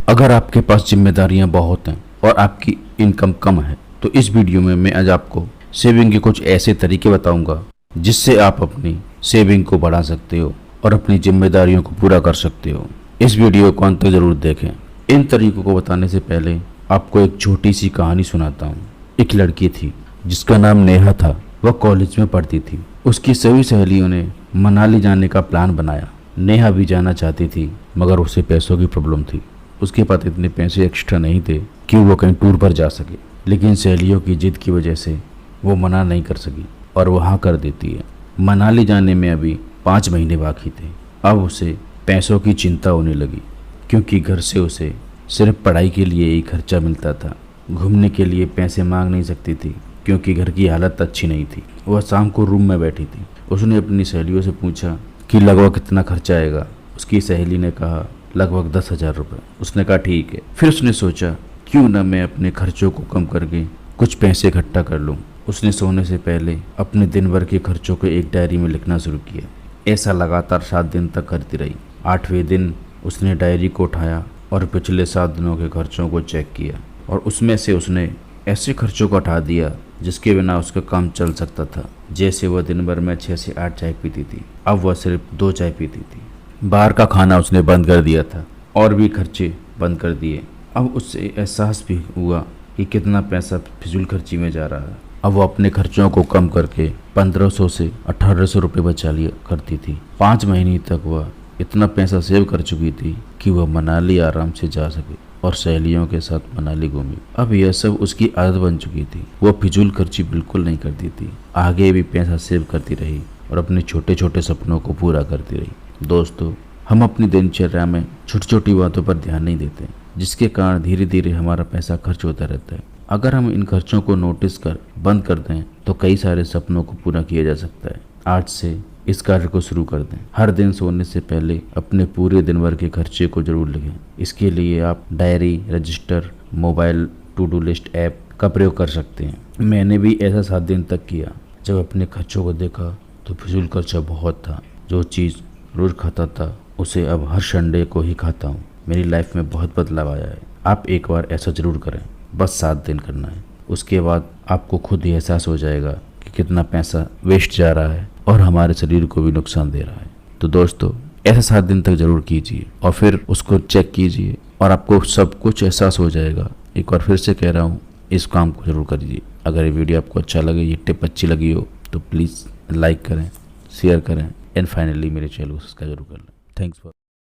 अगर आपके पास जिम्मेदारियां बहुत हैं और आपकी इनकम कम है तो इस वीडियो में मैं आज आपको सेविंग के कुछ ऐसे तरीके बताऊंगा जिससे आप अपनी सेविंग को बढ़ा सकते हो और अपनी जिम्मेदारियों को पूरा कर सकते हो। इस वीडियो को अंत तक जरूर देखें। इन तरीकों को बताने से पहले आपको एक छोटी सी कहानी सुनाता हूँ। एक लड़की थी जिसका नाम नेहा था। वह कॉलेज में पढ़ती थी। उसकी सभी सहेलियों ने मनाली जाने का प्लान बनाया। नेहा भी जाना चाहती थी मगर उसे पैसों की प्रॉब्लम थी। उसके पास इतने पैसे एक्स्ट्रा नहीं थे कि वो कहीं टूर पर जा सके, लेकिन सहेलियों की जिद की वजह से वो मना नहीं कर सकी और वो हाँ कर देती है। मनाली जाने में अभी 5 महीने बाकी थे। अब उसे पैसों की चिंता होने लगी क्योंकि घर से उसे सिर्फ पढ़ाई के लिए ही खर्चा मिलता था। घूमने के लिए पैसे मांग नहीं सकती थी क्योंकि घर की हालत अच्छी नहीं थी। वह शाम को रूम में बैठी थी। उसने अपनी सहेलियों से पूछा कि लगभग कितना खर्चा आएगा। उसकी सहेली ने कहा लगभग 10,000 रुपये। उसने कहा ठीक है। फिर उसने सोचा क्यों ना मैं अपने खर्चों को कम करके कुछ पैसे इकट्ठा कर लूँ। उसने सोने से पहले अपने दिन भर के खर्चों को एक डायरी में लिखना शुरू किया। ऐसा लगातार 7 दिन तक करती रही। 8वें दिन उसने डायरी को उठाया और पिछले 7 दिनों के खर्चों को चेक किया और उसमें से उसने ऐसे खर्चों को हटा दिया जिसके बिना उसका काम चल सकता था। जैसे वह दिन भर में 6 से 8 चाय पीती थी, अब वह सिर्फ 2 चाय पीती थी। बाहर का खाना उसने बंद कर दिया था और भी खर्चे बंद कर दिए। अब उससे एहसास भी हुआ कि कितना पैसा फिजूल खर्ची में जा रहा है। अब वो अपने खर्चों को कम करके 1500 से 1800 रुपये बचा लिया करती थी। 5 महीने तक वह इतना पैसा सेव कर चुकी थी कि वह मनाली आराम से जा सके और सहेलियों के साथ मनाली घूमी। अब यह सब उसकी आदत बन चुकी थी। वह फिजूल खर्ची बिल्कुल नहीं करती थी। आगे भी पैसा सेव करती रही और अपने छोटे छोटे सपनों को पूरा करती रही। दोस्तों, हम अपनी दिनचर्या में छोटी छोटी बातों पर ध्यान नहीं देते, जिसके कारण धीरे धीरे हमारा पैसा खर्च होता रहता है। अगर हम इन खर्चों को नोटिस कर बंद कर दें तो कई सारे सपनों को पूरा किया जा सकता है। आज से इस कार्य को शुरू कर दें। हर दिन सोने से पहले अपने पूरे दिन भर के खर्चे को जरूर लिखें। इसके लिए आप diary, register, mobile to do list app का प्रयोग कर सकते हैं। मैंने भी ऐसा 7 दिन तक किया। जब अपने खर्चों को देखा तो फिजूल खर्चा बहुत था। जो चीज़ रोज खाता था उसे अब हर संडे को ही खाता हूँ। मेरी लाइफ में बहुत बदलाव आया है। आप एक बार ऐसा जरूर करें। बस 7 दिन करना है। उसके बाद आपको खुद ही एहसास हो जाएगा कि कितना पैसा वेस्ट जा रहा है और हमारे शरीर को भी नुकसान दे रहा है। तो दोस्तों, ऐसा 7 दिन तक जरूर कीजिए और फिर उसको चेक कीजिए और आपको सब कुछ एहसास हो जाएगा। एक बार फिर से कह रहा हूँ, इस काम को जरूर करिए। अगर ये वीडियो आपको अच्छा लगे, ये टिप अच्छी लगी हो तो प्लीज़ लाइक करें, शेयर करें एंड फाइनली मेरे चैनल को सब्सक्राइब जरूर कर लें। Thanks for